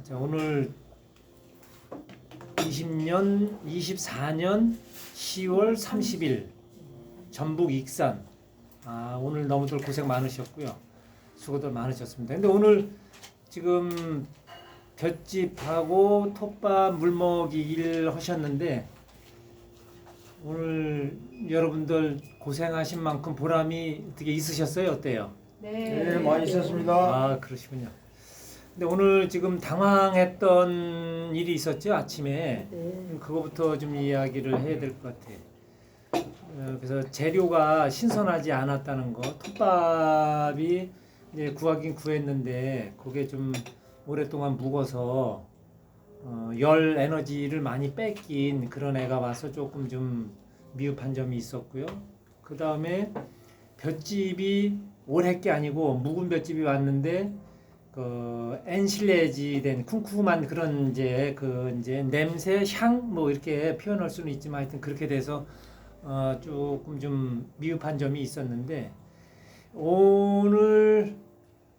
자, 오늘 24년 10월 30일 전북 익산. 오늘 너무들 고생 많으셨고요. 수고들 많으셨습니다. 근데 오늘 지금 볏짚하고 톱밥 물먹이기를 하셨는데 오늘 여러분들 고생하신 만큼 보람이 어떻게 있으셨어요? 어때요? 네, 많이 있었습니다. 그러시군요. 근데 오늘 지금 당황했던 일이 있었죠, 아침에. 그거부터 좀 이야기를 해야 될 것 같아요. 그래서 재료가 신선하지 않았다는 거. 톱밥이 이제 구하긴 구했는데 그게 좀 오랫동안 묵어서 열 에너지를 많이 뺏긴 그런 애가 와서 조금 좀 미흡한 점이 있었고요. 그 다음에 볏짚이 올해 게 아니고 묵은 볏짚이 왔는데 그 엔실레지 된 쿰쿰한 그런 이제 냄새, 향 뭐 이렇게 표현할 수는 있지만 하여튼 그렇게 돼서 조금 좀 미흡한 점이 있었는데 오늘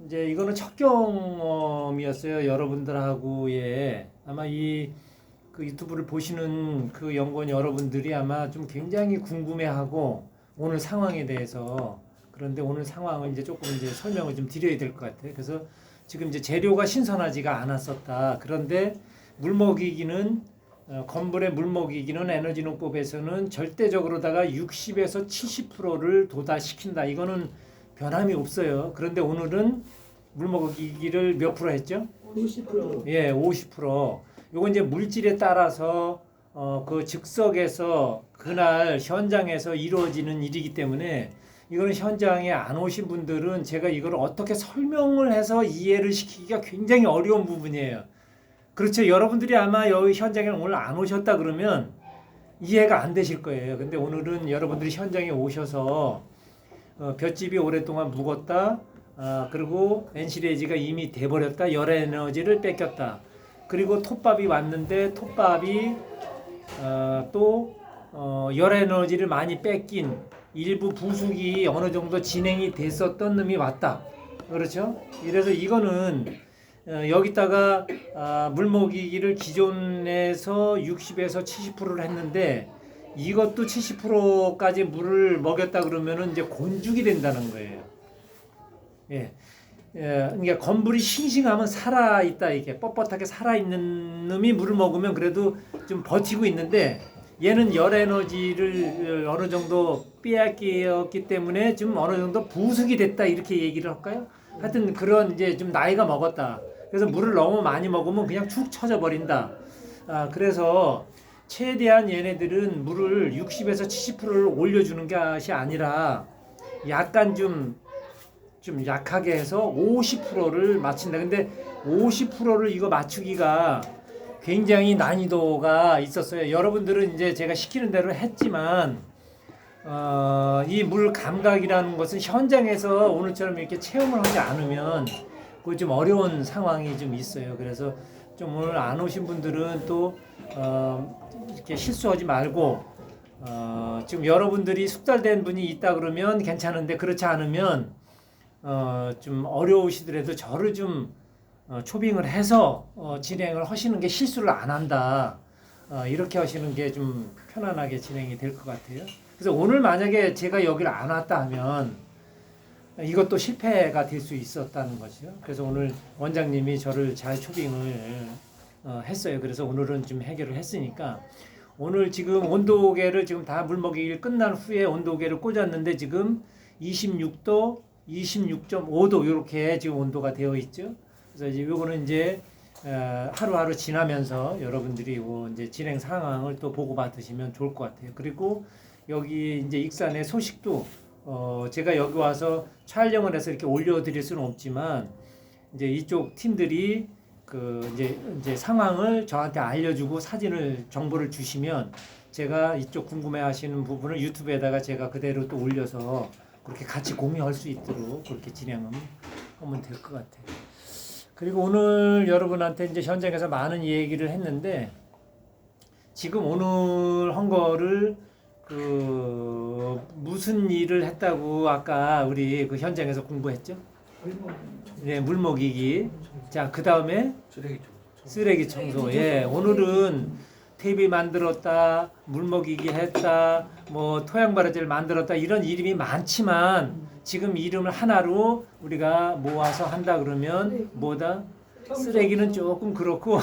이제 이거는 첫 경험이었어요. 여러분들하고의 아마 그 유튜브를 보시는 그 연구원 여러분들이 아마 좀 굉장히 궁금해하고 오늘 상황에 대해서. 그런데 오늘 상황을 이제 조금 이제 설명을 좀 드려야 될 것 같아요. 그래서 지금 이제 재료가 신선하지가 않았었다. 그런데 물먹이기는 건불의 물먹이기는 에너지농법에서는 절대적으로다가 60에서 70%를 도달시킨다. 이거는 변함이 없어요. 그런데 오늘은 물먹이기를 몇 프로 했죠? 50%. 예, 50%. 요건 이제 물질에 따라서 그 즉석에서 그날 현장에서 이루어지는 일이기 때문에 이거는 현장에 안 오신 분들은 제가 이걸 어떻게 설명을 해서 이해를 시키기가 굉장히 어려운 부분이에요. 그렇죠. 여러분들이 아마 여기 현장에 오늘 안 오셨다 그러면 이해가 안 되실 거예요. 근데 오늘은 여러분들이 현장에 오셔서 볏짚이 오랫동안 묵었다. 그리고 엔실레지가 이미 돼버렸다. 열 에너지를 뺏겼다. 그리고 톱밥이 왔는데 톱밥이 또 열 에너지를 많이 뺏긴 일부 부숙이 어느 정도 진행이 됐었던 놈이 왔다. 그렇죠? 이래서 이거는 여기다가 물먹이기를 기존에서 60에서 70%를 했는데 이것도 70%까지 물을 먹였다 그러면은 이제 곤죽이 된다는 거예요. 예. 그러니까 건불이 싱싱하면 살아있다, 이게 뻣뻣하게 살아있는 놈이 물을 먹으면 그래도 좀 버티고 있는데 얘는 열 에너지를 어느 정도 빼앗겼기 때문에 좀 어느 정도 부숙이 됐다 이렇게 얘기를 할까요? 하여튼 그런 이제 좀 나이가 먹었다. 그래서 물을 너무 많이 먹으면 그냥 축 처져 버린다. 그래서 최대한 얘네들은 물을 60에서 70%를 올려주는 것이 아니라 약간 좀 약하게 해서 50%를 맞춘다. 근데 50%를 이거 맞추기가 굉장히 난이도가 있었어요. 여러분들은 이제 제가 시키는 대로 했지만 이 물 감각이라는 것은 현장에서 오늘처럼 이렇게 체험을 하지 않으면 그 좀 어려운 상황이 좀 있어요. 그래서 좀 오늘 안 오신 분들은 또 이렇게 실수하지 말고 지금 여러분들이 숙달된 분이 있다 그러면 괜찮은데 그렇지 않으면 좀 어려우시더라도 저를 좀 초빙을 해서 진행을 하시는 게 실수를 안 한다. 이렇게 하시는 게 좀 편안하게 진행이 될 것 같아요. 그래서 오늘 만약에 제가 여기를 안 왔다 하면 이것도 실패가 될 수 있었다는 거죠. 그래서 오늘 원장님이 저를 잘 초빙을 했어요. 그래서 오늘은 좀 해결을 했으니까 오늘 지금 온도계를 지금 다 물먹이기를 끝난 후에 온도계를 꽂았는데 지금 26도, 26.5도 이렇게 지금 온도가 되어 있죠. 그래서 이제 요거는 이제 하루하루 지나면서 여러분들이 요 이제 진행 상황을 또 보고 받으시면 좋을 것 같아요. 그리고 여기 이제 익산의 소식도 제가 여기 와서 촬영을 해서 이렇게 올려드릴 수는 없지만 이제 이쪽 팀들이 그 이제 상황을 저한테 알려주고 정보를 주시면 제가 이쪽 궁금해하시는 부분을 유튜브에다가 제가 그대로 또 올려서 그렇게 같이 공유할 수 있도록 그렇게 진행하면 될 것 같아요. 그리고 오늘 여러분한테 이제 현장에서 많은 얘기를 했는데 지금 오늘 한 거를 그 무슨 일을 했다고 아까 우리 그 현장에서 공부했죠? 네, 물먹이기. 자, 그 다음에 쓰레기 청소. 예, 오늘은 TV 만들었다, 물먹이기 했다, 뭐 토양바라지를 만들었다 이런 이름이 많지만 지금 이름을 하나로 우리가 모아서 한다 그러면 뭐다? 쓰레기는 조금 그렇고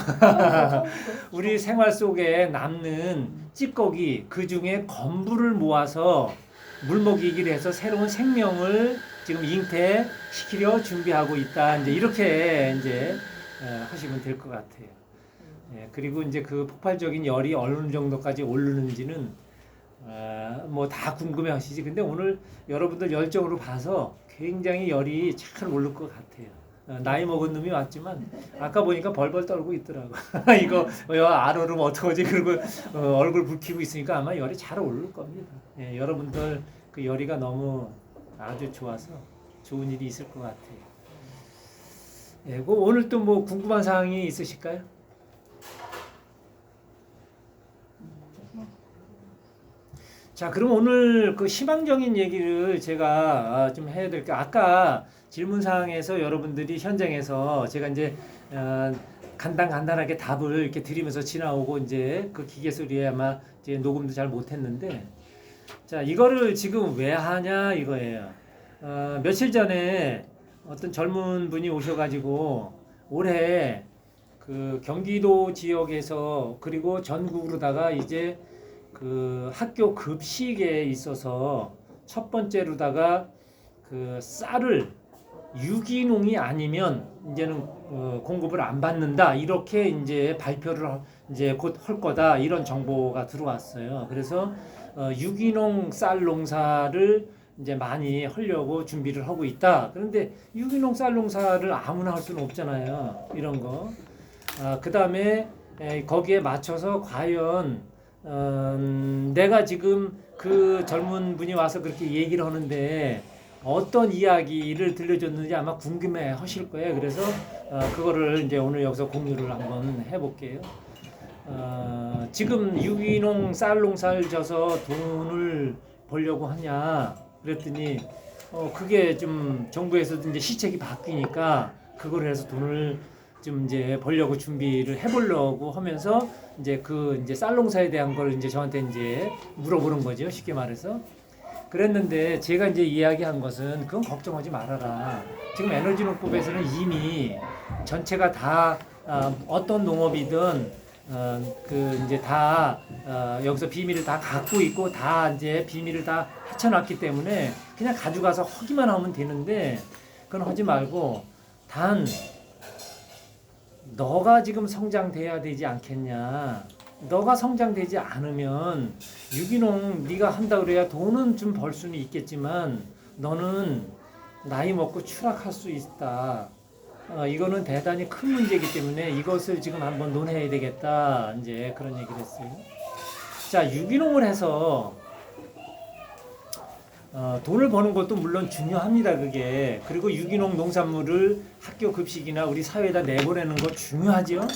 우리 생활 속에 남는 찌꺼기 그 중에 건부를 모아서 물먹이기를 해서 새로운 생명을 지금 잉태시키려 준비하고 있다. 이제 이렇게 이제 하시면 될 것 같아요. 예, 그리고 이제 그 폭발적인 열이 어느 정도까지 오르는지는 뭐 다 궁금해하시지. 근데 오늘 여러분들 열정으로 봐서 굉장히 열이 잘 오를 것 같아요. 나이 먹은 놈이 왔지만 아까 보니까 벌벌 떨고 있더라고. 이거 안 오르면 어떡하지? 그리고 얼굴 붉히고 있으니까 아마 열이 잘 오를 겁니다. 예, 여러분들 그 열이가 너무 아주 좋아서 좋은 일이 있을 것 같아요. 예, 그 오늘 또 뭐 궁금한 사항이 있으실까요? 자, 그럼 오늘 그 희망적인 얘기를 제가 좀 해야 될 게 아까 질문 사항에서 여러분들이 현장에서 제가 이제 간단하게 답을 이렇게 드리면서 지나오고 이제 그 기계 소리에 아마 이제 녹음도 잘 못했는데 자, 이거를 지금 왜 하냐 이거예요. 며칠 전에 어떤 젊은 분이 오셔가지고 올해 그 경기도 지역에서 그리고 전국으로다가 이제 그 학교 급식에 있어서 첫 번째로다가 그 쌀을 유기농이 아니면 이제는 공급을 안 받는다 이렇게 이제 발표를 이제 곧 할 거다 이런 정보가 들어왔어요. 그래서 유기농 쌀 농사를 이제 많이 하려고 준비를 하고 있다. 그런데 유기농 쌀 농사를 아무나 할 수는 없잖아요. 이런 거. 그 다음에 거기에 맞춰서 과연 내가 지금 그 젊은 분이 와서 그렇게 얘기를 하는데 어떤 이야기를 들려줬는지 아마 궁금해 하실 거예요. 그래서 그거를 이제 오늘 여기서 공유를 한번 해볼게요. 지금 유기농 쌀 농사를 져서 돈을 벌려고 하냐 그랬더니 그게 좀 정부에서도 이제 시책이 바뀌니까 그걸 해서 돈을 좀 이제 벌려고 준비를 해보려고 하면서 이제 그 이제 쌀 농사에 대한 걸 이제 저한테 이제 물어보는 거죠. 쉽게 말해서. 그랬는데 제가 이제 이야기한 것은 그건 걱정하지 말아라. 지금 에너지농법에서는 이미 전체가 다 어떤 농업이든 그 이제 다 여기서 비밀을 다 갖고 있고 다 이제 비밀을 다 헤쳐놨기 때문에 그냥 가져가서 하기만 하면 되는데 그건 하지 말고 단 너가 지금 성장돼야 되지 않겠냐. 너가 성장되지 않으면 유기농 네가 한다 그래야 돈은 좀 벌 수는 있겠지만 너는 나이 먹고 추락할 수 있다. 이거는 대단히 큰 문제이기 때문에 이것을 지금 한번 논해야 되겠다. 이제 그런 얘기를 했어요. 자, 유기농을 해서 돈을 버는 것도 물론 중요합니다. 그게. 그리고 유기농 농산물을 학교 급식이나 우리 사회에다 내보내는 거 중요하죠.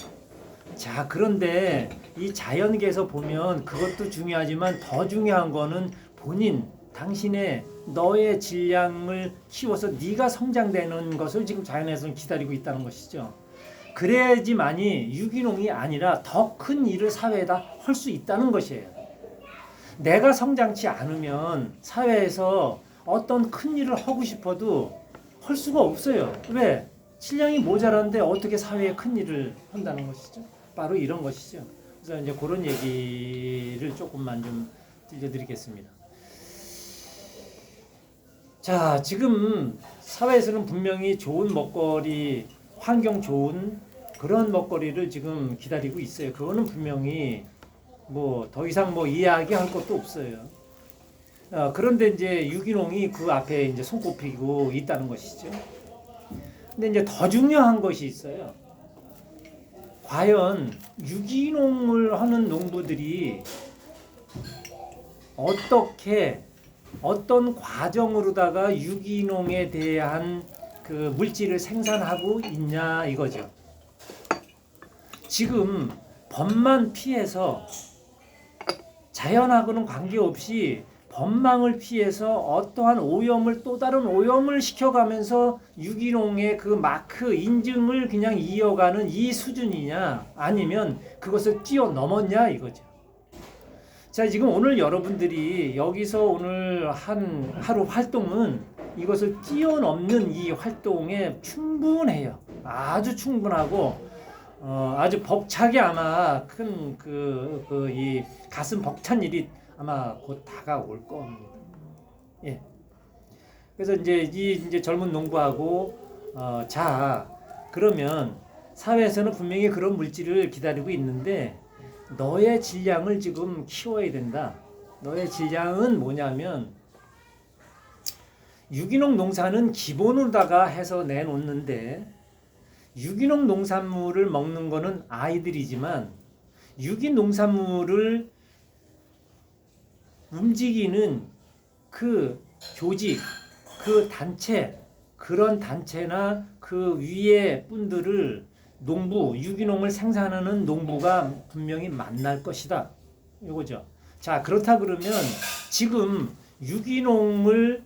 자, 그런데 이 자연계에서 보면 그것도 중요하지만 더 중요한 거는 본인, 당신의 너의 질량을 키워서 네가 성장되는 것을 지금 자연에서는 기다리고 있다는 것이죠. 그래야지만이 유기농이 아니라 더 큰 일을 사회에다 할 수 있다는 것이에요. 내가 성장치 않으면 사회에서 어떤 큰 일을 하고 싶어도 할 수가 없어요. 왜? 질량이 모자란데 어떻게 사회에 큰 일을 한다는 것이죠. 바로 이런 것이죠. 그래서 이제 그런 얘기를 조금만 좀 들려드리겠습니다. 자, 지금 사회에서는 분명히 좋은 먹거리, 환경 좋은 그런 먹거리를 지금 기다리고 있어요. 그거는 분명히 뭐 더 이상 뭐 이야기할 것도 없어요. 그런데 이제 유기농이 그 앞에 이제 손꼽히고 있다는 것이죠. 근데 이제 더 중요한 것이 있어요. 과연 유기농을 하는 농부들이 어떻게 어떤 과정으로다가 유기농에 대한 그 물질을 생산하고 있냐 이거죠. 지금 법만 피해서 자연하고는 관계없이 법망을 피해서 어떠한 오염을 또 다른 오염을 시켜가면서 유기농의 그 마크 인증을 그냥 이어가는 이 수준이냐 아니면 그것을 뛰어넘었냐 이거죠. 자, 지금 오늘 여러분들이 여기서 오늘 한 하루 활동은 이것을 뛰어넘는 이 활동에 충분해요. 아주 충분하고 아주 벅차게 아마 큰 이 가슴 벅찬 일이 아마 곧 다가올 겁니다. 예. 그래서 이제 젊은 농부하고 자 그러면 사회에서는 분명히 그런 물질을 기다리고 있는데 너의 질량을 지금 키워야 된다. 너의 질량은 뭐냐면 유기농 농사는 기본으로다가 해서 내놓는데 유기농 농산물을 먹는 거는 아이들이지만 유기농산물을 움직이는 그 조직, 그 단체, 그런 단체나 그 위에 분들을 농부, 유기농을 생산하는 농부가 분명히 만날 것이다. 이거죠. 자, 그렇다 그러면 지금 유기농을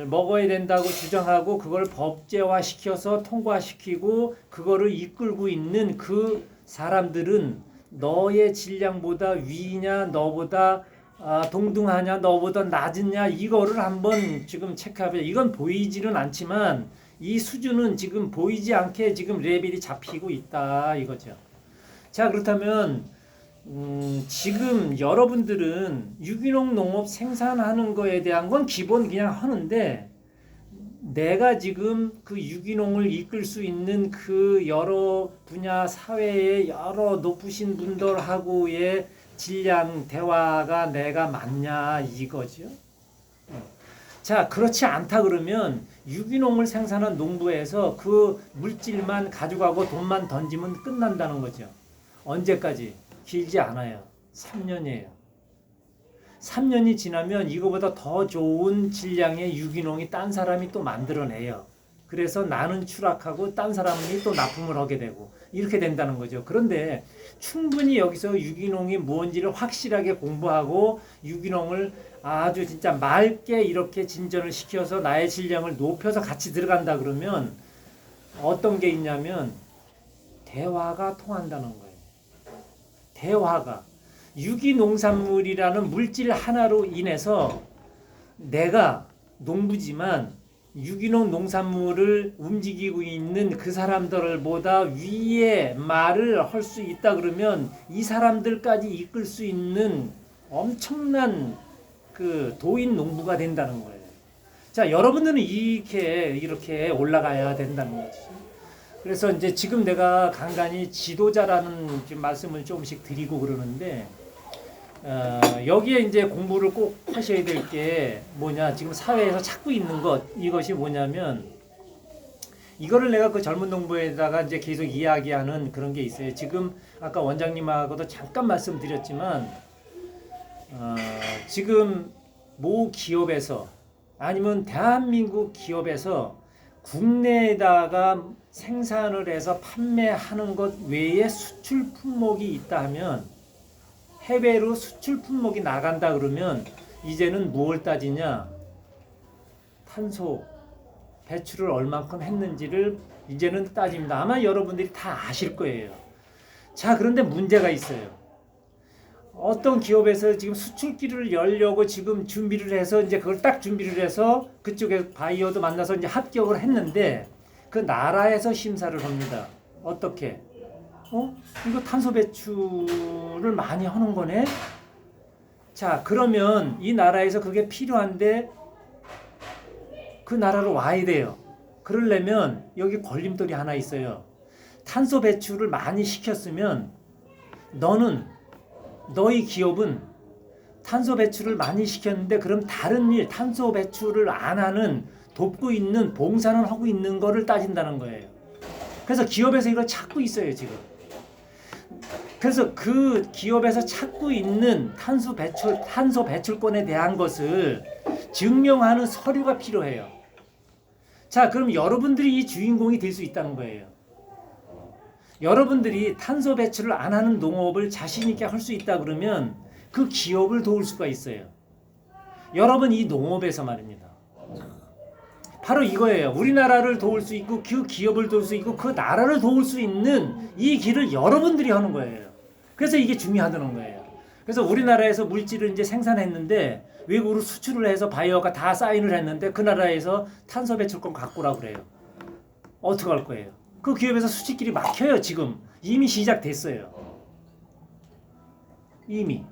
먹어야 된다고 주장하고 그걸 법제화 시켜서 통과시키고 그거를 이끌고 있는 그 사람들은 너의 질량보다 위냐, 너보다 동등하냐, 너보다 낮으냐 이거를 한번 지금 체크해보자. 이건 보이지는 않지만 이 수준은 지금 보이지 않게 지금 레벨이 잡히고 있다 이거죠. 자, 그렇다면 지금 여러분들은 유기농 농업 생산하는 거에 대한 건 기본 그냥 하는데 내가 지금 그 유기농을 이끌 수 있는 그 여러 분야 사회의 여러 높으신 분들하고의 질량 대화가 내가 맞냐 이거죠. 자, 그렇지 않다 그러면 유기농을 생산한 농부에서 그 물질만 가져가고 돈만 던지면 끝난다는 거죠. 언제까지? 길지 않아요. 3년이에요. 3년이 지나면 이거보다 더 좋은 질량의 유기농이 딴 사람이 또 만들어내요. 그래서 나는 추락하고 딴 사람이 또 납품을 하게 되고 이렇게 된다는 거죠. 그런데 충분히 여기서 유기농이 뭔지를 확실하게 공부하고 유기농을 아주 진짜 맑게 이렇게 진전을 시켜서 나의 질량을 높여서 같이 들어간다 그러면 어떤 게 있냐면 대화가 통한다는 거예요. 대화가 유기농산물이라는 물질 하나로 인해서 내가 농부지만 유기농 농산물을 움직이고 있는 그 사람들보다 위에 말을 할 수 있다 그러면 이 사람들까지 이끌 수 있는 엄청난 그 도인 농부가 된다는 거예요. 자, 여러분들은 이렇게 올라가야 된다는 거죠. 그래서 이제 지금 내가 간간히 지도자라는 지금 말씀을 조금씩 드리고 그러는데 여기에 이제 공부를 꼭 하셔야 될 게 뭐냐, 지금 사회에서 찾고 있는 것, 이것이 뭐냐면 이거를 내가 그 젊은 농부에다가 이제 계속 이야기하는 그런 게 있어요. 지금 아까 원장님하고도 잠깐 말씀드렸지만 지금 모 기업에서 아니면 대한민국 기업에서 국내에다가 생산을 해서 판매하는 것 외에 수출 품목이 있다 하면 해외로 수출 품목이 나간다 그러면 이제는 무엇을 따지냐? 탄소 배출을 얼만큼 했는지를 이제는 따집니다. 아마 여러분들이 다 아실 거예요. 자, 그런데 문제가 있어요. 어떤 기업에서 지금 수출기를 열려고 지금 준비를 해서 이제 그걸 딱 준비를 해서 그쪽에 바이어도 만나서 이제 합격을 했는데 그 나라에서 심사를 합니다. 어떻게? 이거 탄소 배출을 많이 하는 거네? 자, 그러면 이 나라에서 그게 필요한데 그 나라로 와야 돼요. 그러려면 여기 걸림돌이 하나 있어요. 탄소 배출을 많이 시켰으면 너희 기업은 탄소 배출을 많이 시켰는데 그럼 다른 일, 탄소 배출을 안 하는 돕고 있는 봉사는 하고 있는 거를 따진다는 거예요. 그래서 기업에서 이걸 찾고 있어요, 지금. 그래서 그 기업에서 찾고 있는 탄소 배출권에 대한 것을 증명하는 서류가 필요해요. 자, 그럼 여러분들이 이 주인공이 될 수 있다는 거예요. 여러분들이 탄소 배출을 안 하는 농업을 자신 있게 할 수 있다 그러면 그 기업을 도울 수가 있어요. 여러분 이 농업에서 말입니다. 바로 이거예요. 우리나라를 도울 수 있고 그 기업을 도울 수 있고 그 나라를 도울 수 있는 이 길을 여러분들이 하는 거예요. 그래서 이게 중요하다는 거예요. 그래서 우리나라에서 물질을 이제 생산했는데 외국으로 수출을 해서 바이어가 다 사인을 했는데 그 나라에서 탄소 배출권 갖고 오라고 그래요. 어떻게 할 거예요? 그 기업에서 수출길이 막혀요. 지금 이미 시작됐어요. 이미.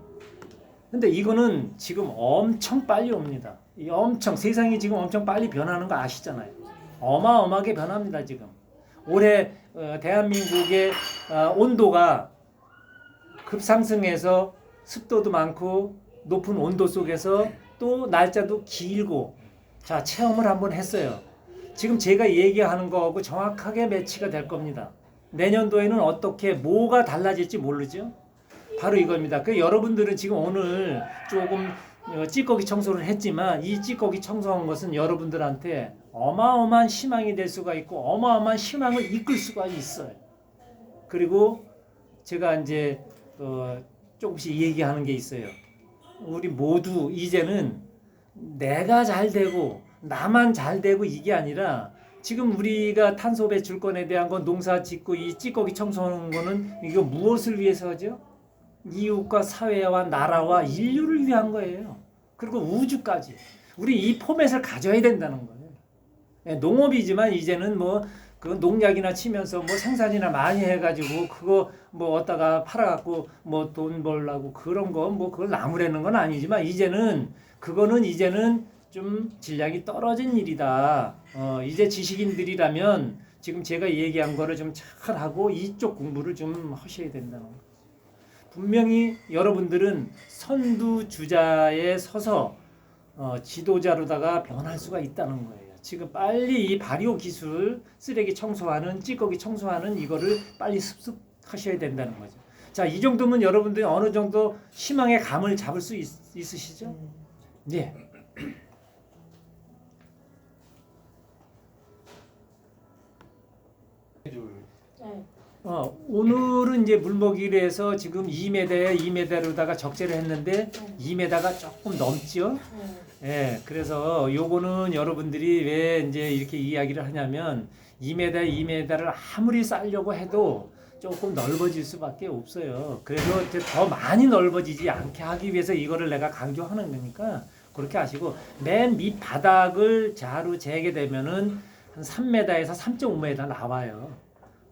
근데 이거는 지금 엄청 빨리 옵니다. 세상이 지금 엄청 빨리 변하는 거 아시잖아요. 어마어마하게 변합니다. 지금 올해 대한민국의 온도가 급상승해서 습도도 많고 높은 온도 속에서 또 날짜도 길고 자 체험을 한번 했어요. 지금 제가 얘기하는 거하고 정확하게 매치가 될 겁니다. 내년도에는 어떻게 뭐가 달라질지 모르죠. 바로 이겁니다. 그 여러분들은 지금 오늘 조금 찌꺼기 청소를 했지만 이 찌꺼기 청소한 것은 여러분들한테 어마어마한 희망이 될 수가 있고 어마어마한 희망을 이끌 수가 있어요. 그리고 제가 이제 조금씩 얘기하는 게 있어요. 우리 모두 이제는 내가 잘 되고 나만 잘 되고 이게 아니라 지금 우리가 탄소 배출권에 대한 건 농사 짓고 이 찌꺼기 청소하는 거는 이거 무엇을 위해서 하죠? 이웃과 사회와 나라와 인류를 위한 거예요. 그리고 우주까지. 우리 이 포맷을 가져야 된다는 거예요. 농업이지만 이제는 그 농약이나 치면서 생산이나 많이 해가지고 그거 어디다가 팔아갖고 돈 벌라고 그런 거 그걸 나무라는 건 아니지만 그거는 이제는 좀 질량이 떨어진 일이다. 이제 지식인들이라면 지금 제가 얘기한 거를 좀 잘 하고 이쪽 공부를 좀 하셔야 된다는 거. 분명히 여러분들은 선두주자에 서서 지도자로다가 변할 수가 있다는 거예요. 지금 빨리 이 발효 기술, 쓰레기 청소하는, 찌꺼기 청소하는 이거를 빨리 습득하셔야 된다는 거죠. 자, 이 정도면 여러분들이 어느 정도 희망의 감을 잡을 수 있으시죠? 네. 오늘은 이제 물먹이를 해서 지금 2m에 2m로다가 적재를 했는데 2m가 조금 넘죠. 예, 그래서 요거는 여러분들이 왜 이제 이렇게 이야기를 하냐면 2m를 아무리 쌓으려고 해도 조금 넓어질 수밖에 없어요. 그래서 이제 더 많이 넓어지지 않게 하기 위해서 이거를 내가 강조하는 거니까 그렇게 하시고 맨 밑 바닥을 자루 재게 되면은 한 3m에서 3.5m 나와요.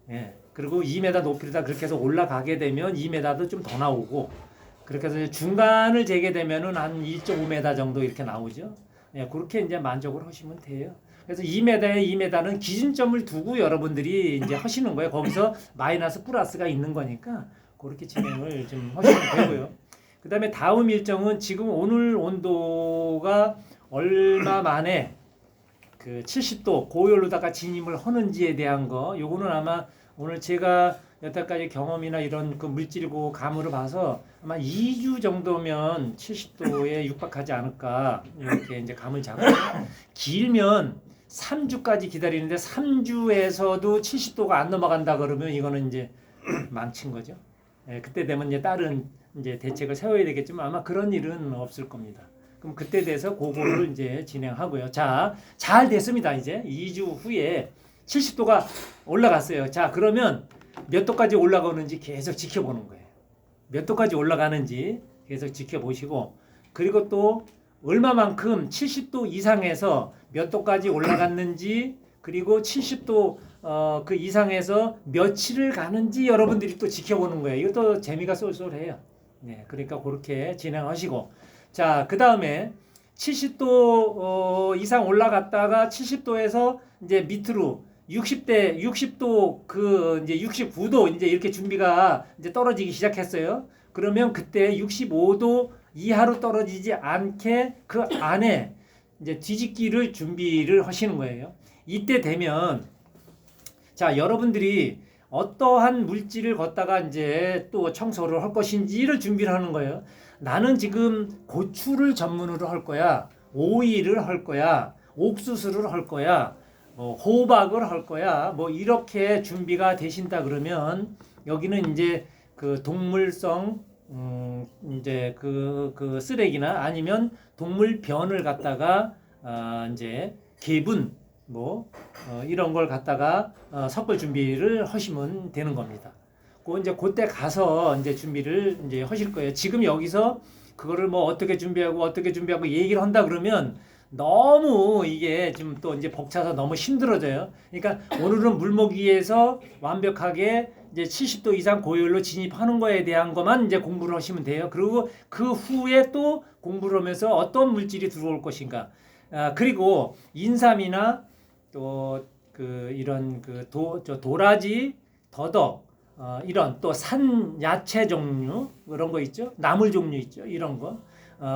예. 그리고 2m 높이로다 그렇게 해서 올라가게 되면 2m도 좀 더 나오고 그렇게 해서 중간을 재게 되면은 한 2.5m 정도 이렇게 나오죠. 예, 그렇게 이제 만족을 하시면 돼요. 그래서 2m에 2m는 기준점을 두고 여러분들이 이제 하시는 거예요. 거기서 마이너스 플러스가 있는 거니까 그렇게 진행을 좀 하시면 되고요. 그다음에 다음 일정은 지금 오늘 온도가 얼마 만에 그 70도 고열로다가 진입을 하는지에 대한 거 요거는 아마 오늘 제가 여태까지 경험이나 이런 그 물질이고 감으로 봐서 아마 2주 정도면 70도에 육박하지 않을까 이렇게 이제 감을 잡고 길면 3주까지 기다리는데 3주에서도 70도가 안 넘어간다 그러면 이거는 이제 망친 거죠. 예, 그때 되면 이제 다른 이제 대책을 세워야 되겠지만 아마 그런 일은 없을 겁니다. 그럼 그때 돼서 그거를 이제 진행하고요. 자, 잘 됐습니다. 이제 2주 후에 70도가 올라갔어요. 자, 그러면 몇 도까지 올라가는지 계속 지켜보는 거예요. 몇 도까지 올라가는지 계속 지켜보시고 그리고 또 얼마만큼 70도 이상에서 몇 도까지 올라갔는지 그리고 70도 그 이상에서 며칠을 가는지 여러분들이 또 지켜보는 거예요. 이것도 재미가 쏠쏠해요. 네, 그러니까 그렇게 진행하시고 자, 그 다음에 70도 이상 올라갔다가 70도에서 이제 밑으로 60도 그 이제 69도 이제 이렇게 준비가 이제 떨어지기 시작했어요. 그러면 그때 65도 이하로 떨어지지 않게 그 안에 이제 뒤집기를 준비를 하시는 거예요. 이때 되면 자, 여러분들이 어떠한 물질을 걷다가 이제 또 청소를 할 것인지를 준비를 하는 거예요. 나는 지금 고추를 전문으로 할 거야. 오이를 할 거야. 옥수수를 할 거야. 호박을 할 거야. 이렇게 준비가 되신다 그러면 여기는 이제 그 동물성 이제 그 쓰레기나 아니면 동물 변을 갖다가 이제 개분 뭐 이런 걸 갖다가 섞을 준비를 하시면 되는 겁니다. 이제 그때 가서 이제 준비를 이제 하실 거예요. 지금 여기서 그거를 뭐 어떻게 준비하고 얘기를 한다 그러면 너무 이게 좀 또 이제 벅차서 너무 힘들어져요. 그러니까 오늘은 물먹이에서 완벽하게 이제 70도 이상 고열로 진입하는 거에 대한 것만 이제 공부를 하시면 돼요. 그리고 그 후에 또 공부를 하면서 어떤 물질이 들어올 것인가. 그리고 인삼이나 또 그 이런 도라지, 더덕 이런 또 산 야채 종류 그런 거 있죠. 나물 종류 있죠. 이런 거.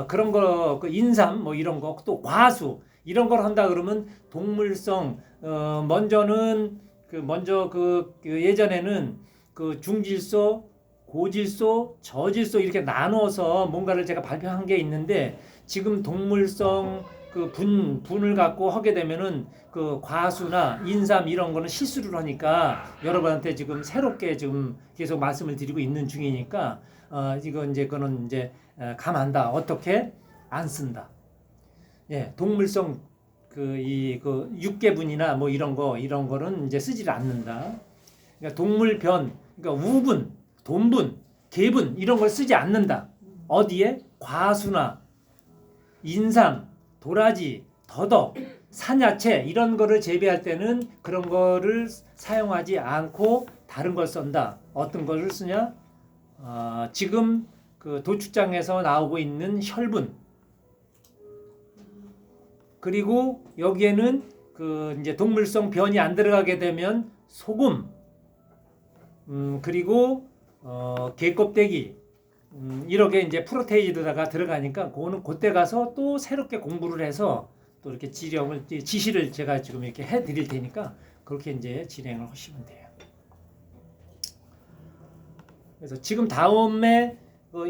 그런 거, 그 인삼 뭐 이런 거, 또 과수 이런 걸 한다 그러면 동물성 먼저는 그 예전에는 그 중질소, 고질소, 저질소 이렇게 나눠서 뭔가를 제가 발표한 게 있는데 지금 동물성 그 분을 갖고 하게 되면은 그 과수나 인삼 이런 거는 실수를 하니까 여러분한테 지금 새롭게 지금 계속 말씀을 드리고 있는 중이니까 그거는 이제 감한다. 어떻게 안 쓴다. 예, 동물성 그 육개분이나 뭐 이런 거는 이제 쓰지를 않는다. 그러니까 동물 변, 그러니까 우분, 돈분, 개분 이런 걸 쓰지 않는다. 어디에? 과수나 인삼, 도라지, 더덕, 산야채 이런 거를 재배할 때는 그런 거를 사용하지 않고 다른 걸 쓴다. 어떤 거를 쓰냐? 지금 그 도축장에서 나오고 있는 혈분 그리고 여기에는 그 이제 동물성 변이 안 들어가게 되면 소금 그리고 게 껍데기 이렇게 이제 프로테이드가 들어가니까 그거는 그때 가서 또 새롭게 공부를 해서 또 이렇게 지시를 제가 지금 이렇게 해 드릴 테니까 그렇게 이제 진행을 하시면 돼요. 그래서 지금 다음에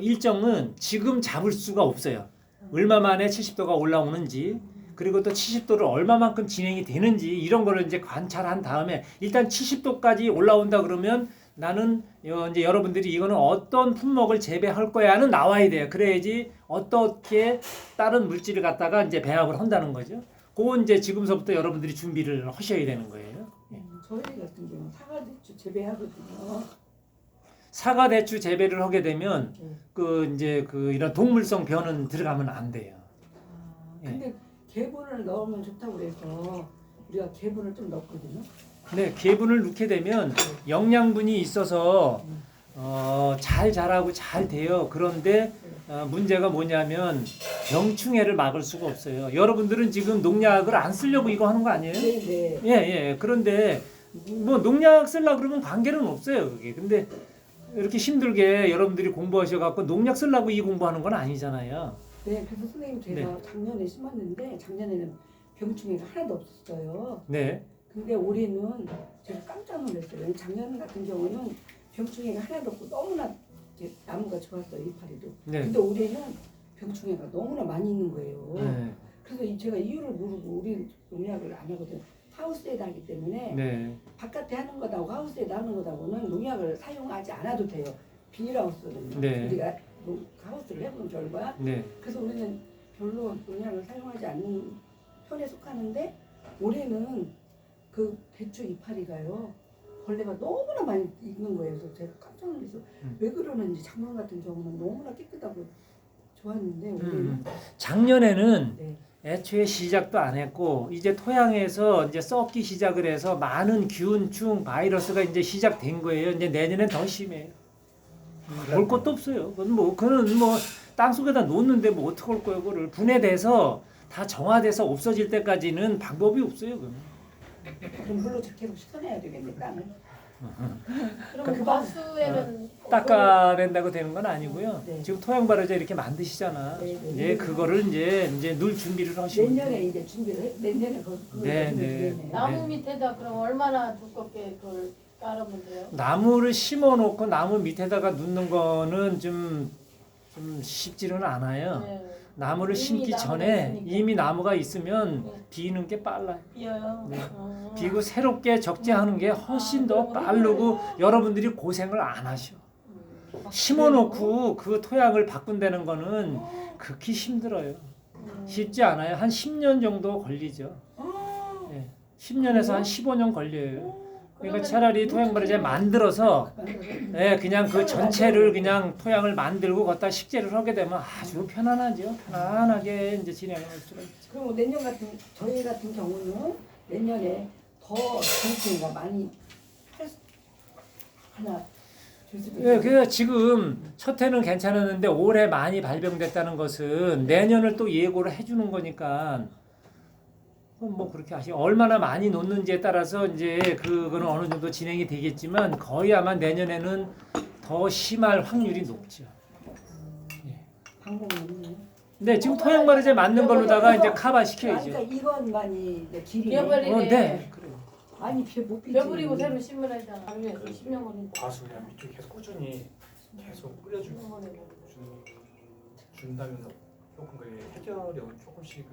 일정은 지금 잡을 수가 없어요. 얼마 만에 70도가 올라오는지 그리고 또 70도를 얼마만큼 진행이 되는지 이런 거를 이제 관찰한 다음에 일단 70도까지 올라온다 그러면 나는 이제 여러분들이 이거는 어떤 품목을 재배할 거야는 나와야 돼요. 그래야지 어떻게 다른 물질을 갖다가 이제 배합을 한다는 거죠. 그건 이제 지금서부터 여러분들이 준비를 하셔야 되는 거예요. 저희 같은 경우 사과대추 재배하거든요. 사과 대추 재배를 하게 되면 이런 동물성 변은 들어가면 안 돼요. 근데 개분을 넣으면 좋다고 그래서 우리가 개분을 좀 넣거든요. 네, 개분을 넣게 되면 영양분이 있어서 잘 자라고 잘 돼요. 그런데 문제가 뭐냐면 병충해를 막을 수가 없어요. 여러분들은 지금 농약을 안 쓰려고 이거 하는 거 아니에요? 네. 예. 그런데 뭐 농약 쓰려고 그러면 관계는 없어요. 그게. 근데 이렇게 힘들게 여러분들이 공부하셔갖고 농약 쓰려고 이 공부하는 건 아니잖아요. 네, 그래서 선생님 제가 작년에 심었는데 작년에는 병충해가 하나도 없었어요. 네. 근데 올해는 제가 깜짝 놀랐어요. 작년 같은 경우는 병충해가 하나도 없고 너무나 이제 나무가 좋았어요, 이파리도. 네. 근데 올해는 병충해가 너무나 많이 있는 거예요. 네. 그래서 제가 이유를 모르고 우리 농약을 안 하거든요. 하우스에다 하기 때문에 네. 바깥에 하는 거다고 하우스에다 하는 거다고는 농약을 사용하지 않아도 돼요. 비닐하우스거든요. 네. 우리가 하우스를 해본 결과 네. 그래서 우리는 별로 농약을 사용하지 않는 편에 속하는데 올해는 그 대추 이파리가요 벌레가 너무나 많이 있는 거예요. 그래서 제가 깜짝 놀라서 왜 그러는지 작년 같은 경우는 너무나 깨끗하고 좋았는데 올해는 작년에는 네. 애초에 시작도 안 했고 이제 토양에서 이제 썩기 시작을 해서 많은 균충 바이러스가 이제 시작된 거예요. 이제 내년엔 더 심해요. 볼 것도 없어요. 그거는 뭐 땅속에다 놓는데 뭐 어떻게 할 거예요? 그거를 분해돼서 다 정화돼서 없어질 때까지는 방법이 없어요. 그건. 그럼 물로 계속 씻어내야 되겠네 땅을. 그럼 그 박수에는 닦아낸다고 되는 건 아니고요. 네. 지금 토양 발효제 이렇게 만드시잖아. 네. 이제 그거를 이제 넣을 준비를 하시면 돼요. 내년에 이제 준비를 해. 내년에 그거 네. 나무 밑에다 그럼 얼마나 두껍게 그걸 깔으면 돼요? 나무를 심어놓고 나무 밑에다가 눕는 거는 좀 쉽지는 않아요. 네. 나무를 이미 심기 나무가 전에 있으니까. 이미 나무가 있으면 네. 비는 게 빨라요. 비어요. 네. 어. 비고 새롭게 적재하는 게 훨씬 더 빠르고 여러분들이 고생을 안 하셔. 심어놓고 그 토양을 바꾼다는 거는 극히 힘들어요. 쉽지 않아요. 한 10년 정도 걸리죠. 예. 10년에서 한 15년 걸려요. 그러니까 차라리 토양 발효제 만들어서 예, 그냥 그 전체를 그냥 토양을 만들고 거기다 식재를 하게 되면 아주 편안하죠. 편안하게 이제 진행할 수가 있죠. 그럼 내년 저희 같은 경우는 내년에 더 정치가 많이 하나 줄 수도 예, 있어요. 그 지금 첫 해는 괜찮았는데 올해 많이 발병됐다는 것은 내년을 또 예고를 해주는 거니까 그건 뭐 그렇게 얼마나 많이 놓는지에 따라서 이제 그거는 어느 정도 진행이 되겠지만 거의 아마 내년에는 더 심할 확률이 높죠. 방법이 없네요. 근데 지금 토양 발효제 맞는 걸로다가 이제 커버 시켜야죠. 그러니까 이것만이 이제 길이. 벼버리- 네, 그래요. 아니 못 비지. 벼 뿌리고 새로 심으라잖아. 하루에서 10년 걸린다. 과수 그냥 밑에 계속 꾸준히 계속 뿌려주는 10년 걸리고. 준다면 조금 그 해결이 조금씩은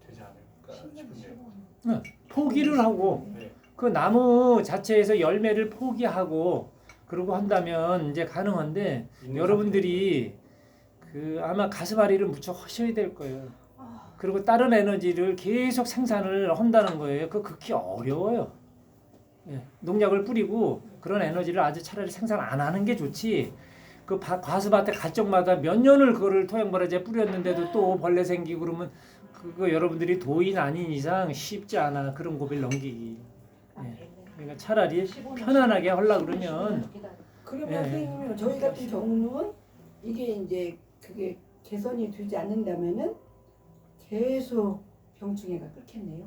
되지 않을까 싶은데요. 포기를 하고 네. 그 나무 자체에서 열매를 포기하고 그러고 한다면 이제 가능한데 있는 여러분들이 그 아마 가스바리를 무척 하셔야 될 거예요. 그리고 다른 에너지를 계속 생산을 한다는 거예요. 그 극히 어려워요. 예, 농약을 뿌리고 그런 에너지를 아주 차라리 생산 안 하는 게 좋지. 그 과수밭에 갈 적마다 몇 년을 그거를 토양발효제 뿌렸는데도 또 벌레 생기고 그러면 그거 여러분들이 도인 아닌 이상 쉽지 않아. 그런 고비를 넘기기. 예, 그러니까 차라리 편안하게 하려고 그러면 그러면 예. 선생님 저희 같은 경우는 이게 이제 그게 개선이 되지 않는다면은 계속 병충해가 끓겠네요.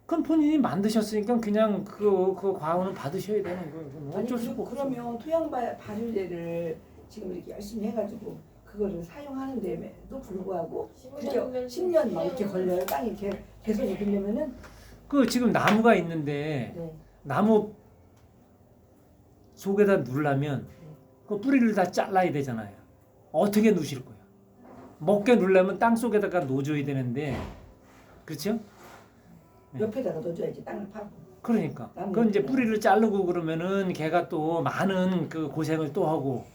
그건 본인이 만드셨으니까 그냥 그 과오는 받으셔야 되는 거예요. 그건 아니 어쩔 수가 없어. 그러면 토양 발효제를 지금 이렇게 열심히 해가지고 그거를 사용하는데도 불구하고 그게 10년 막 이렇게 걸려요. 땅이 이렇게 개선이 되려면은 그 지금 나무가 있는데 네. 나무 속에다 누르려면 그 뿌리를 다 잘라야 되잖아요. 어떻게 누실 거예요? 먹게 누르려면 땅 속에다가 놓줘야 되는데 그렇죠? 네. 옆에다가 넣어줘야지 땅을 파고. 그러니까 나무 그건 이제 옆에다가. 뿌리를 자르고 그러면은 걔가 또 많은 그 고생을 또 하고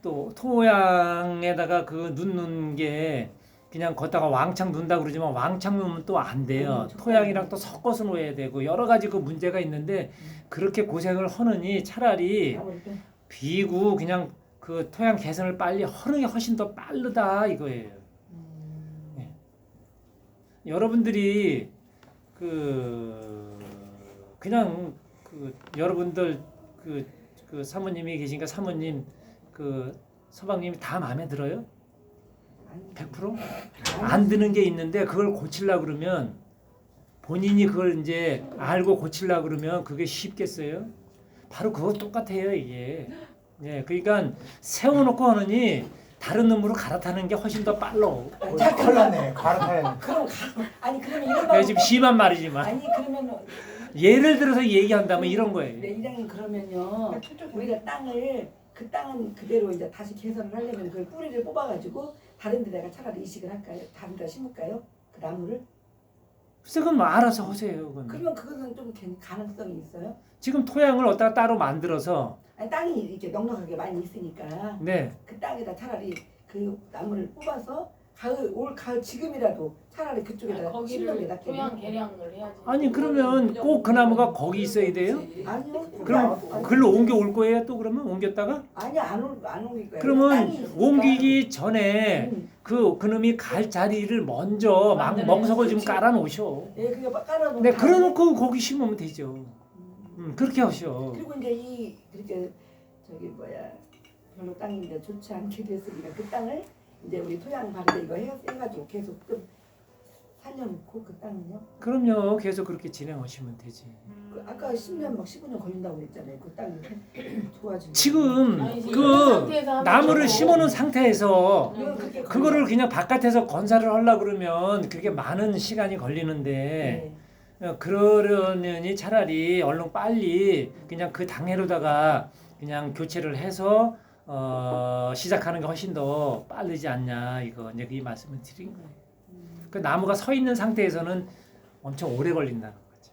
또 토양에다가 그 눕는 게 그냥 걷다가 왕창 둔다 그러지만 왕창 놓으면 또 안 돼요. 토양이랑 또 섞어서 놓아야 되고 여러 가지 그 문제가 있는데 그렇게 고생을 하느니 차라리 나무를 좀 비고 그냥 그 토양 개선을 빨리 하는 게 훨씬 더 빠르다 이거예요. 예. 여러분들이 그냥 그 여러분들 그 사모님이 계시니까 사모님 그 서방님이 다 마음에 들어요? 100%? 안 드는 게 있는데 그걸 고치려고 그러면 본인이 그걸 이제 알고 고치려고 그러면 그게 쉽겠어요? 바로 그거 똑같아요 이게. 예, 그러니까 세워놓고 하느니 다른 놈으로 갈아타는 게 훨씬 더 빨라. 큰일 났네. 갈아타야 그럼 아니 그러면 이런 내가 지금 심한 말이지만 아니 그러면 예를 들어서 얘기한다면 이런 거예요. 네, 이장님 그러면요 우리가 그 땅은 그대로 이제 다시 개선을 하려면 그 뿌리를 뽑아가지고 다른 데다가 차라리 이식을 할까요? 다른 데다 심을까요? 그 나무를? 글쎄 그건 뭐 알아서 하세요. 그건. 그러면 그것은 좀 가능성이 있어요? 지금 토양을 어디다가 따로 만들어서 아니 땅이 이렇게 넉넉하게 많이 있으니까 네. 그 땅에다 차라리 그 나무를 뽑아서 올 가을 지금이라도 차라리 그쪽에다 심는 게 거기를 토양 낫겠네요. 개량을 해야지. 아니 그러면 꼭 그 나무가 거기 있어야 돼요? 아니요. 그럼 글로 옮겨 올 거예요 또 그러면 옮겼다가? 아니 안 옮길 거예요. 그러면 땅이 있으니까. 옮기기 전에 음. 그놈이 갈 자리를 먼저 만들어야지. 멍석을 좀 깔아 놓으셔. 예, 그게 깔아놓은 네, 다음에 그래놓고 거기 심으면 되죠. 그렇게 하셔. 그리고 이제 그렇게 별로 땅이 이제 좋지 않게 됐으니까 그 땅을 이제 우리 토양 발효 이거 해가지고 계속 좀 살려놓고 그 땅은요. 그럼요. 계속 그렇게 진행하시면 되지. 그 아까 10년 막 15년 걸린다고 그랬잖아요. 그 땅이 도와주면. 지금 아니, 그 이런 상태에서 하면 나무를 되고. 심어놓은 상태에서 이건 그렇게 그거를 그냥 바깥에서 건사를 하려고 그러면 그게 많은 시간이 걸리는데 네. 그러려니 차라리 얼른 빨리 그냥 그 당해로다가 그냥 교체를 해서 시작하는 게 훨씬 더 빠르지 않냐 이거 이제 그 말씀을 드린 거예요. 그 나무가 서 있는 상태에서는 엄청 오래 걸린다는 거죠.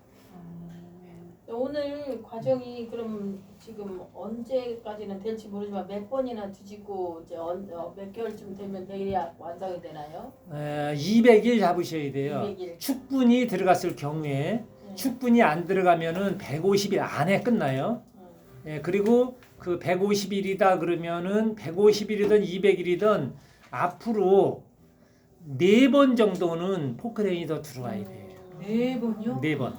오늘 과정이 그럼 지금 언제까지는 될지 모르지만 몇 번이나 뒤집고 이제 몇 개월쯤 되면 돼야 완성이 되나요? 200일 잡으셔야 돼요. 200일. 축분이 들어갔을 경우에 축분이 안 들어가면은 150일 안에 끝나요. 예, 그리고 그 150일이다 그러면은 150일이든 200일이든 앞으로 4번 정도는 포크레인이 더 들어와야 돼요. 4번이요? 4번.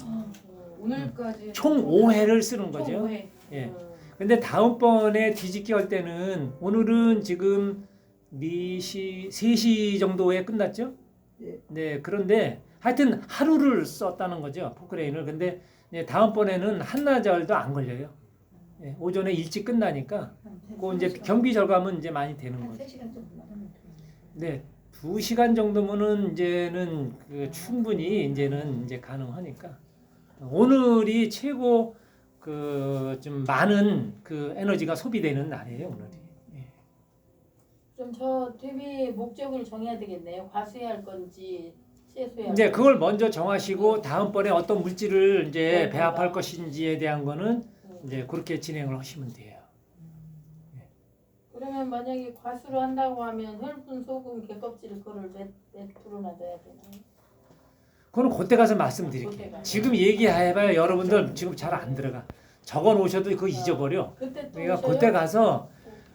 오늘까지 총 5회를 쓰는 거죠. 총 5회. 예. 근데 다음번에 뒤집기 할 때는 오늘은 지금 4시, 3시 정도에 끝났죠? 예. 네, 그런데 하여튼 하루를 썼다는 거죠. 포크레인을. 근데 다음번에는 한나절도 안 걸려요. 예, 오전에 일찍 끝나니까 그 이제 경비 절감은 이제 많이 되는 한 거죠. 3시간 정도만 하면 돼요. 네. 2시간 정도면은 이제는 충분히 이제는 이제 가능하니까 오늘이 최고 좀 많은 에너지가 소비되는 날이에요, 오늘이. 예. 그럼 저 대비 목적을 정해야 되겠네요. 과수해야 할 건지 채소해야 할 이제 건지. 그걸 먼저 정하시고 다음번에 어떤 물질을 이제 네, 배합할 맞아. 것인지에 대한 거는 이제 그렇게 진행을 하시면 돼요. 그러면 만약에 과수를 한다고 하면 혈분, 소금, 개껍질 그거를 몇 프로나 넣어야 되나요? 그거는 그때 가서 그때 말씀드릴게요. 가서. 지금 얘기해봐야 여러분들 지금 잘 안 들어가. 적어 놓으셔도 그거 잊어버려. 그때 또 그러니까 오셔요? 그때 가서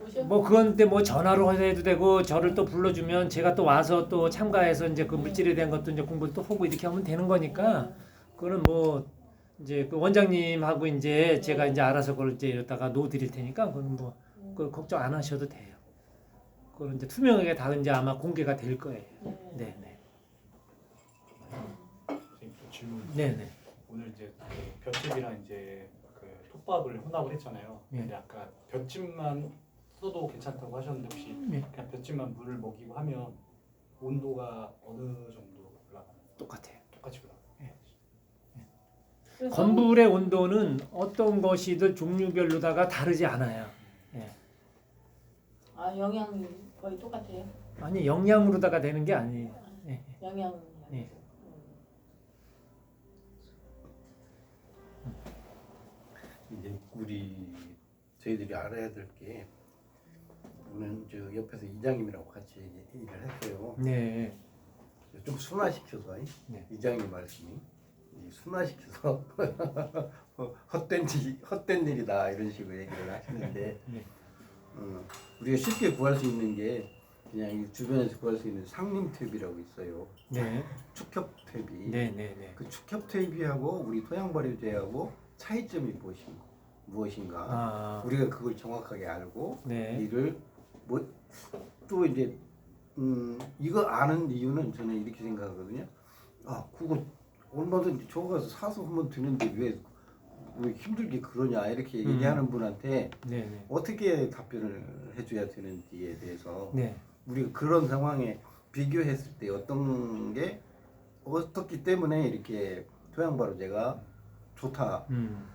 오셔? 뭐 그건데 뭐 전화로 해도 되고 저를 또 불러주면 제가 또 와서 또 참가해서 이제 그 물질에 대한 것도 이제 공부를 또 하고 이렇게 하면 되는 거니까 그거는 뭐 이제 그 원장님하고 이제 제가 이제 알아서 그걸 이제 이러다가 놓아드릴 테니까 그건 뭐 그 걱정 안 하셔도 돼요. 그건 이제 투명하게 다 이제 아마 공개가 될 거예요. 네, 네, 선생님 좀 질문. 네, 네. 오늘 이제 그 볏짚이랑 이제 그 톱밥을 혼합을 했잖아요. 예. 근데 아까 볏짚만 써도 괜찮다고 하셨는데 혹시 예. 그냥 볏짚만 물을 먹이고 하면 온도가 어느 정도 올라가나요? 똑같아요. 똑같이 올라가요. 그래서 건물의 온도는 어떤 것이든 종류별로다가 다르지 않아요. 예. 영양이 거의 똑같아요. 아니 영양으로다가 되는 게 아니에요. 예. 영양. 예. 이제 저희들이 알아야 될 게 오늘 저 옆에서 이장님이라고 같이 일을 했어요. 네. 좀 순화시켜서 네. 이장님 말씀이 이 순화시켜서 헛된 일이다 이런 식으로 얘기를 하시는데 네. 우리가 쉽게 구할 수 있는 게 그냥 이 주변에서 구할 수 있는 상림퇴비라고 있어요. 네. 축협퇴비. 네, 네, 네. 그 축협퇴비하고 우리 토양발효제하고 차이점이 무엇인가? 아, 우리가 그걸 정확하게 알고 네. 이를 뭐 또 이제 이거 아는 이유는 저는 이렇게 생각하거든요. 아 그거 얼마든지 저가서 사서 하면 되는데 왜 힘들게 그러냐 이렇게 얘기하는 분한테 네, 네. 어떻게 답변을 해줘야 되는지에 대해서 네. 우리가 그런 상황에 비교했을 때 어떤 게 어떻기 때문에 이렇게 토양발효제가 좋다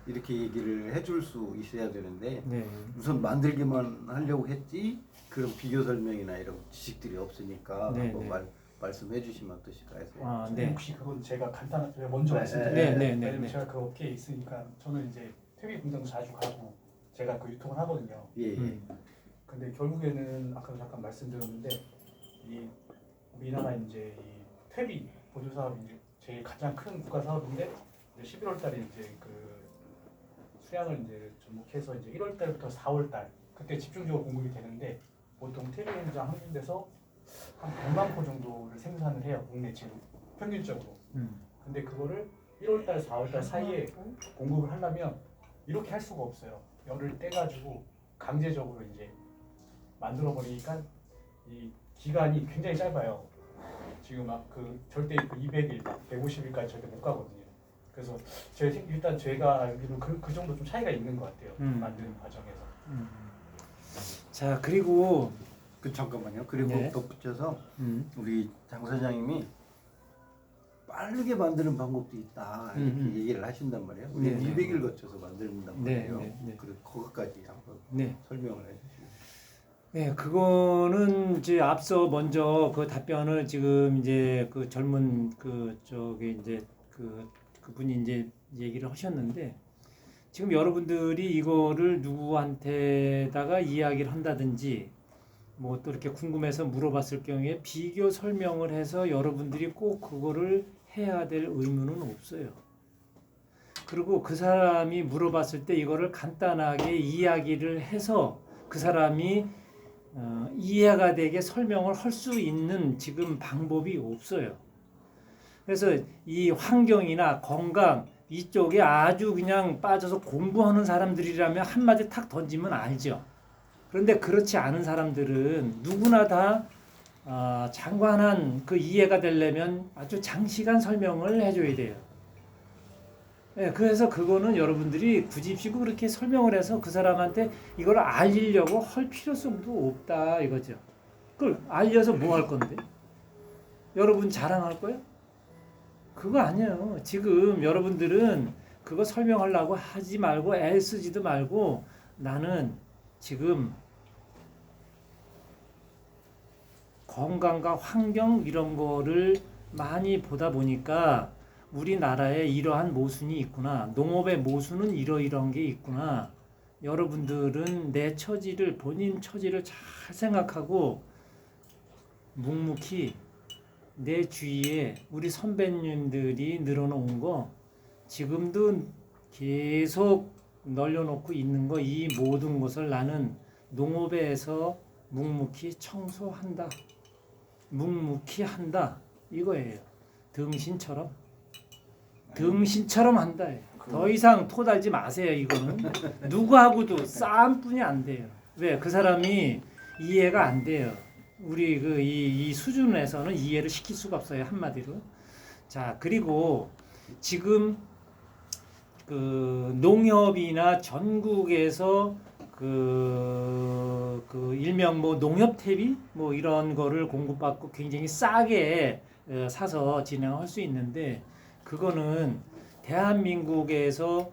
이렇게 얘기를 해줄 수 있어야 되는데 네. 우선 만들기만 하려고 했지 그런 비교 설명이나 이런 지식들이 없으니까 네, 한번 네. 말씀해 주시면 어떠실까요? 선생님? 아, 선생님 네. 혹시 그건 제가 간단하게 제가 먼저 네, 말씀드릴게요. 네, 네, 네, 왜냐면 네. 제가 그 업계에 있으니까 저는 이제 퇴비 공장도 자주 가고 제가 그 유통을 하거든요. 예, 예. 근데 결국에는 아까도 잠깐 말씀드렸는데 이 우리나라 이제 이 퇴비 보조 사업이 이제 제일 가장 큰 국가 사업인데 이제 11월달에 이제 그 수량을 이제 접목해서 이제 1월달부터 4월달 그때 집중적으로 공급이 되는데 보통 퇴비 공장 한 군데서 한 100만 포 정도를 생산을 해요 국내 지금 평균적으로. 근데 그거를 1월달 4월달 사이에 공급을 하려면 이렇게 할 수가 없어요. 열을 떼가지고 강제적으로 이제 만들어 버리니까 이 기간이 굉장히 짧아요. 지금 막 그 절대 그 200일, 150일까지 절대 못 가거든요. 그래서 일단 제가 알기로 그 정도 좀 차이가 있는 것 같아요. 만드는 과정에서. 자, 그리고 잠깐만요. 그리고 네. 덧붙여서 우리 장 사장님이 빠르게 만드는 방법도 있다 이렇게 얘기를 하신단 말이에요. 우리 네, 네. 200일 거쳐서 만든단 네, 말이에요. 네, 네. 그래서 그것까지 한번 네. 설명을 해주시면. 네, 그거는 이제 앞서 먼저 그 답변을 지금 이제 그 젊은 그 저기 이제 그분이 이제 얘기를 하셨는데 지금 여러분들이 이거를 누구한테다가 이야기를 한다든지 뭐 또 이렇게 궁금해서 물어봤을 경우에 비교 설명을 해서 여러분들이 꼭 그거를 해야 될 의무는 없어요. 그리고 그 사람이 물어봤을 때 이거를 간단하게 이야기를 해서 그 사람이 이해가 되게 설명을 할 수 있는 지금 방법이 없어요. 그래서 이 환경이나 건강 이쪽에 아주 그냥 빠져서 공부하는 사람들이라면 한마디 탁 던지면 알죠. 그런데 그렇지 않은 사람들은 누구나 다 장관한 그 이해가 되려면 아주 장시간 설명을 해줘야 돼요. 네, 그래서 그거는 여러분들이 굳이 그렇게 설명을 해서 그 사람한테 이걸 알리려고 할 필요성도 없다 이거죠. 그걸 알려서 뭐 할 건데? 여러분 자랑할 거예요? 그거 아니에요. 지금 여러분들은 그거 설명하려고 하지 말고 애쓰지도 말고 나는 지금 건강과 환경 이런 거를 많이 보다 보니까 우리나라에 이러한 모순이 있구나. 농업의 모순은 이러이러한 게 있구나. 여러분들은 내 처지를 본인 처지를 잘 생각하고 묵묵히 내 주위에 우리 선배님들이 늘어놓은 거 지금도 계속 널려놓고 있는 거 이 모든 것을 나는 농업에서 묵묵히 청소한다. 묵묵히 한다. 이거예요. 등신처럼 한다. 더 이상 토달지 마세요. 이거는 누구하고도 싸움뿐이 안 돼요. 왜? 그 사람이 이해가 안 돼요. 우리 그 이 수준에서는 이해를 시킬 수가 없어요. 한마디로. 자, 그리고 지금 그 농협이나 전국에서 그 일명 뭐 농협 탭이 뭐 이런 거를 공급받고 굉장히 싸게 사서 진행할 수 있는데 그거는 대한민국에서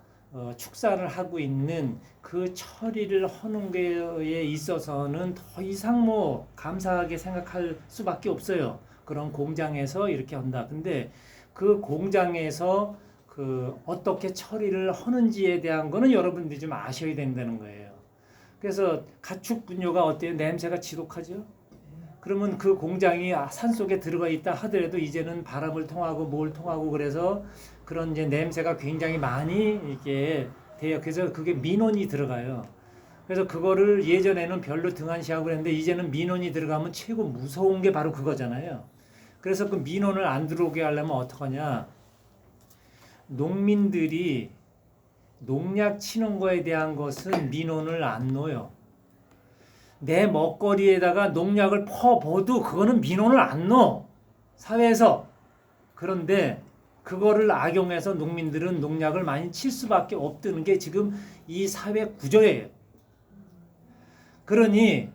축산을 하고 있는 그 처리를 하는 거에 있어서는 더 이상 뭐 감사하게 생각할 수밖에 없어요. 그런 공장에서 이렇게 한다. 근데 그 공장에서 그 어떻게 처리를 하는지에 대한 거는 여러분들이 좀 아셔야 된다는 거예요. 그래서 가축 분뇨가 어때요? 냄새가 지독하죠? 그러면 그 공장이 산속에 들어가 있다 하더라도 이제는 바람을 통하고 뭘 통하고 그래서 그런 이제 냄새가 굉장히 많이 이렇게 돼요. 그래서 그게 민원이 들어가요. 그래서 그거를 예전에는 별로 등한시하고 그랬는데 이제는 민원이 들어가면 최고 무서운 게 바로 그거잖아요. 그래서 그 민원을 안 들어오게 하려면 어떡하냐? 농민들이 농약 치는 거에 대한 것은 민원을 안 넣어요. 내 먹거리에다가 농약을 퍼봐도 그거는 민원을 안 넣어. 사회에서. 그런데 그거를 악용해서 농민들은 농약을 많이 칠 수밖에 없다는 게 지금 이 사회 구조예요. 그러니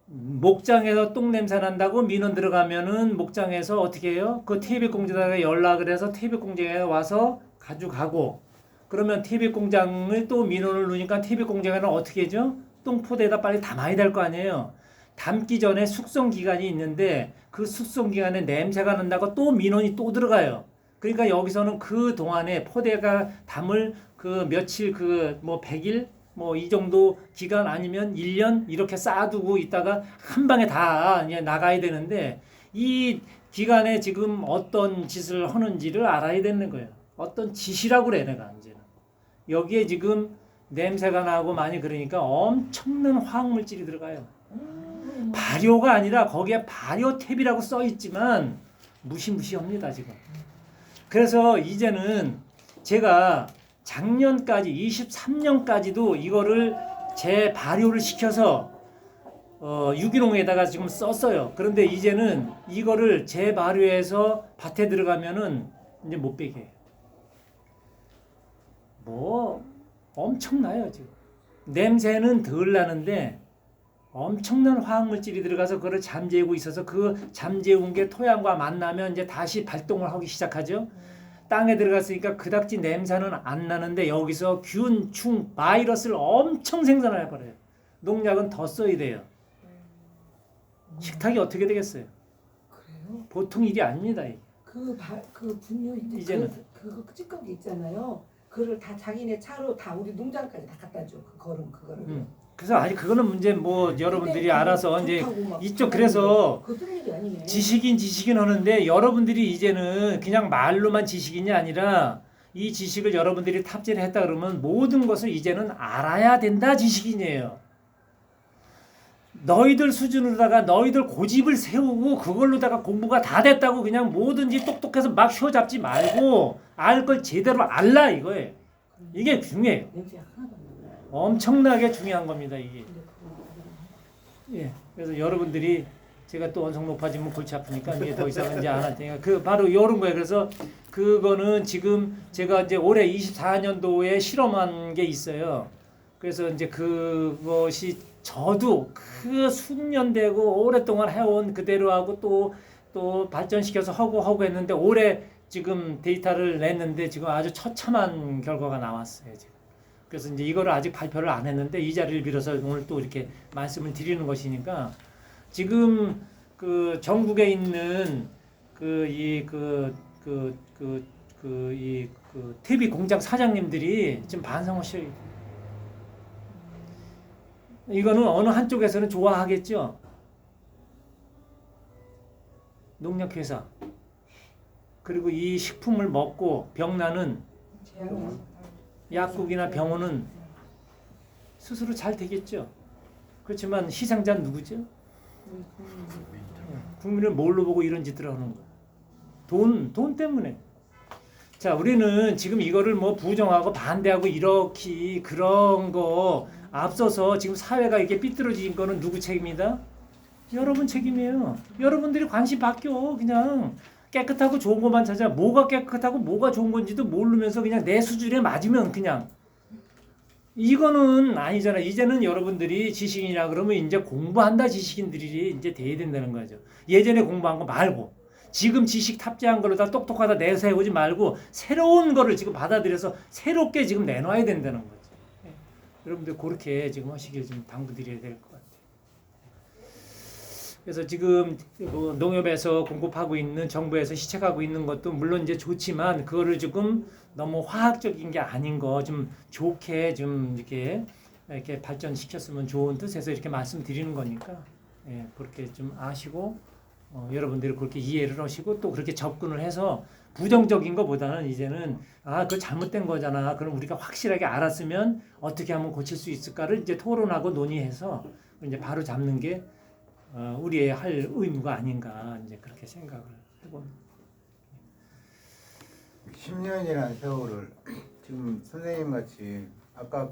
목장에서 똥냄새 난다고 민원 들어가면은 목장에서 어떻게 해요? 그 태백공장에 연락을 해서 태백공장에 와서 가져가고 그러면 태백공장을 또 민원을 넣으니까 태백공장에는 어떻게 하죠? 똥포대에다 빨리 담아야 될 거 아니에요. 담기 전에 숙성기간이 있는데 그 숙성기간에 냄새가 난다고 또 민원이 또 들어가요. 그러니까 여기서는 그 동안에 포대가 담을 그 며칠 그 뭐 100일 뭐 이 정도 기간 아니면 1년 이렇게 쌓아두고 있다가 한 방에 다 이제 나가야 되는데 이 기간에 지금 어떤 짓을 하는지를 알아야 되는 거예요. 어떤 짓이라고 그래 내가 이제는. 여기에 지금 냄새가 나고 많이 그러니까 엄청난 화학물질이 들어가요. 발효가 아니라 거기에 발효탭이라고 써 있지만 무시무시합니다 지금. 그래서 이제는 제가 작년까지 23년까지도 이거를 재발효를 시켜서 유기농에다가 지금 썼어요. 그런데 이제는 이거를 재발효해서 밭에 들어가면은 이제 못 베게 해요. 뭐 엄청나요 지금. 냄새는 덜 나는데 엄청난 화학물질이 들어가서 그걸 잠재우고 있어서 그 잠재운 게 토양과 만나면 이제 다시 발동을 하기 시작하죠. 땅에 들어갔으니까 그닥지 냄새는 안 나는데 여기서 균, 충, 바이러스를 엄청 생산해 버려요. 농약은 더 써야 돼요. 식탁이 어떻게 되겠어요? 그래요? 보통 일이 아닙니다. 이게. 그 분뇨 이제는. 그거 찌꺼기 있잖아요. 그를 다 자기네 차로 다 우리 농장까지 다 갖다 줘. 그 걸음 그거를. 그래서 아니 그거는 문제 뭐 여러분들이 근데 알아서 이제 좋다고 막 이쪽 그래서 그거 뜰 일이 아니네. 지식인 하는데 여러분들이 이제는 그냥 말로만 지식인이 아니라 이 지식을 여러분들이 탑재를 했다 그러면 모든 것을 이제는 알아야 된다 지식인이에요. 너희들 수준으로다가 너희들 고집을 세우고 그걸로다가 공부가 다 됐다고 그냥 뭐든지 똑똑해서 막 휘어잡지 말고 알 걸 제대로 알라 이거예요. 이게 중요해요. 냄새가 하나도 안 나네. 엄청나게 중요한 겁니다 이게. 근데 그거 예. 그래서 여러분들이 제가 또 언성 높아지면 골치 아프니까 이제 더 이상 이제 안 할 테니까 그 바로 이런 거예요. 그래서 그거는 지금 제가 이제 올해 24년도에 실험한 게 있어요. 그래서 이제 그것이 저도 그 숙련되고 오랫동안 해온 그대로 하고 또 발전시켜서 하고 했는데 올해 지금 데이터를 냈는데 지금 아주 처참한 결과가 나왔어요 지금. 그래서 이제 이거를 아직 발표를 안 했는데 이 자리를 빌어서 오늘 또 이렇게 말씀을 드리는 것이니까 지금 그 전국에 있는 TV 공장 사장님들이 지금 반성하셔야 돼요. 이거는 어느 한쪽에서는 좋아하겠죠. 농약회사 그리고 이 식품을 먹고 병나는 약국이나 병원은 스스로 잘 되겠죠. 그렇지만 희생자는 누구죠? 국민을 뭘로 보고 이런 짓들을 하는 거야? 돈 때문에. 자, 우리는 지금 이거를 뭐 부정하고 반대하고 이렇게 그런 거 앞서서 지금 사회가 이렇게 삐뚤어진 거는 누구 책임이다? 여러분 책임이에요. 여러분들이 관심 바뀌어. 그냥 깨끗하고 좋은 것만 찾아. 뭐가 깨끗하고 뭐가 좋은 건지도 모르면서 그냥 내 수준에 맞으면 그냥 이거는 아니잖아. 이제는 여러분들이 지식인이라 그러면 이제 공부한다 지식인들이 이제 돼야 된다는 거죠. 예전에 공부한 거 말고 지금 지식 탑재한 걸로 다 똑똑하다 내세우지 말고 새로운 거를 지금 받아들여서 새롭게 지금 내놔야 된다는 거죠. 예. 여러분들 그렇게 지금 하시길 좀 당부드려야 될 것 같아요. 그래서 지금 뭐 농협에서 공급하고 있는 정부에서 시책하고 있는 것도 물론 이제 좋지만 그거를 조금 너무 화학적인 게 아닌 거 좀 좋게 좀 이렇게 발전시켰으면 좋은 뜻에서 이렇게 말씀드리는 거니까 예, 그렇게 좀 아시고 여러분들이 그렇게 이해를 하시고 또 그렇게 접근을 해서 부정적인 것보다는 이제는 그거 잘못된 거잖아. 그럼 우리가 확실하게 알았으면 어떻게 하면 고칠 수 있을까를 이제 토론하고 논의해서 이제 바로 잡는 게 우리의 할 의무가 아닌가 이제 그렇게 생각을 해봅니다. 10년이라는 세월을 지금 선생님 같이 아까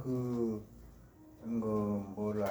뭐를